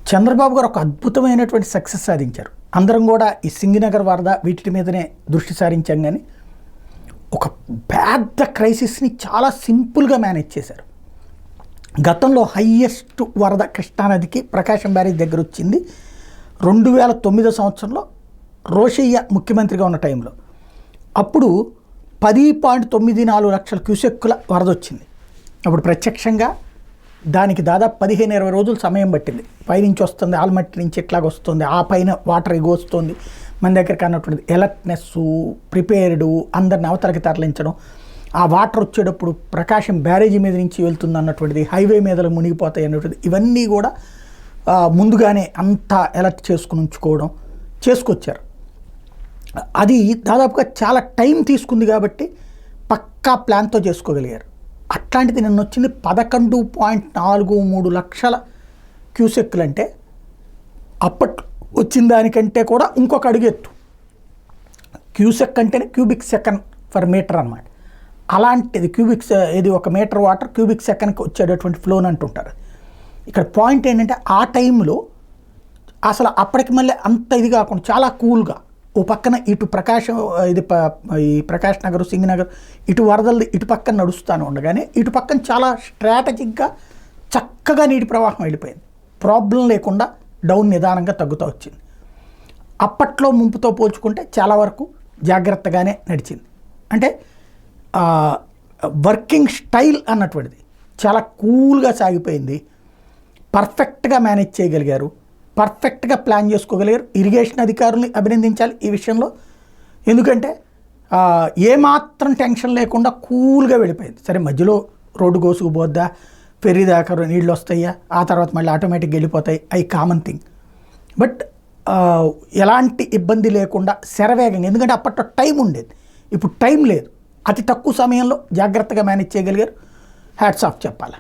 చంద్రబాబు గారు ఒక అద్భుతమైనటువంటి సక్సెస్ సాధించారు. అందరం కూడా ఈ సింగనగర్ వరద వీటి మీదనే దృష్టి సారించాం, కానీ ఒక పెద్ద క్రైసిస్ని చాలా సింపుల్గా మేనేజ్ చేశారు. గతంలో హయ్యెస్ట్ వరద కృష్ణానదికి ప్రకాశం బ్యారేజ్ దగ్గర వచ్చింది 2009 సంవత్సరంలో రోషయ్య ముఖ్యమంత్రిగా ఉన్న టైంలో. అప్పుడు 10.94 లక్షల క్యూసెక్కుల వరద వచ్చింది. అప్పుడు ప్రత్యక్షంగా దానికి దాదాపు 15-20 రోజులు సమయం పట్టింది. పైనుంచి వస్తుంది, ఆల్మట్టి నుంచి ఎట్లాగ వస్తుంది, ఆ పైన వాటర్ ఎగొస్తుంది, మన దగ్గర కన్నటువంటిది ఎలర్ట్నెస్, ప్రిపేర్డు, అందరిని అవతలకి తరలించడం, ఆ వాటర్ వచ్చేటప్పుడు ప్రకాశం బ్యారేజీ మీద నుంచి వెళ్తుంది అన్నటువంటిది, హైవే మీద మునిగిపోతాయి అన్నటువంటిది, ఇవన్నీ కూడా ముందుగానే అంతా ఎలర్ట్ చేసుకుని ఉంచుకోవడం చేసుకొచ్చారు. అది దాదాపుగా చాలా టైం తీసుకుంది కాబట్టి పక్కా ప్లాన్తో చేసుకోగలిగారు. అట్లాంటిది నిన్న వచ్చింది 11.43 లక్షల క్యూసెక్కులు. అంటే అప్పట్లో వచ్చిన దానికంటే కూడా ఇంకొక అడుగు ఎత్తు. క్యూసెక్ అంటేనే క్యూబిక్ సెకండ్ ఫర్ మీటర్ అన్నమాట. అలాంటిది ఇది 1 మీటర్ వాటర్ క్యూబిక్ సెకండ్కి వచ్చేటటువంటి ఫ్లోని అంటుంటారు. ఇక్కడ పాయింట్ ఏంటంటే ఆ టైంలో అసలు అప్పటికి మళ్ళీ అంత ఇది కాకుండా చాలా కూల్గా ఓ పక్కన ఇటు ప్రకాశం ఈ ప్రకాష్ నగర్, సింగనగర్ ఇటు వరదలు ఇటు పక్కన నడుస్తూనే ఉండగానే ఇటు పక్కన చాలా స్ట్రాటజిక్గా చక్కగా నీటి ప్రవాహం వెళ్ళిపోయింది. ప్రాబ్లం లేకుండా డౌన్ నిదానంగా తగ్గుతూ వచ్చింది. అప్పట్లో ముంపుతో పోల్చుకుంటే చాలా వరకు జాగ్రత్తగానే నడిచింది. అంటే వర్కింగ్ స్టైల్ అన్నటువంటిది చాలా కూల్గా సాగిపోయింది. పర్ఫెక్ట్గా మేనేజ్ చేయగలిగారు, పర్ఫెక్ట్గా ప్లాన్ చేసుకోగలిగారు. ఇరిగేషన్ అధికారుల్ని అభినందించాలి ఈ విషయంలో. ఎందుకంటే ఏమాత్రం టెన్షన్ లేకుండా కూల్గా వెళ్ళిపోయింది. సరే మధ్యలో రోడ్డు కోసుకుపోద్దా, ఫెర్రీ దాకా నీళ్ళు వస్తాయా, ఆ తర్వాత మళ్ళీ ఆటోమేటిక్గా వెళ్ళిపోతాయి, అవి కామన్ థింగ్. బట్ ఎలాంటి ఇబ్బంది లేకుండా శరవేగంగా, ఎందుకంటే అప్పట్లో టైం ఉండేది, ఇప్పుడు టైం లేదు, అతి తక్కువ సమయంలో జాగ్రత్తగా మేనేజ్ చేయగలిగారు. హ్యాట్స్ ఆఫ్ చెప్పాలి.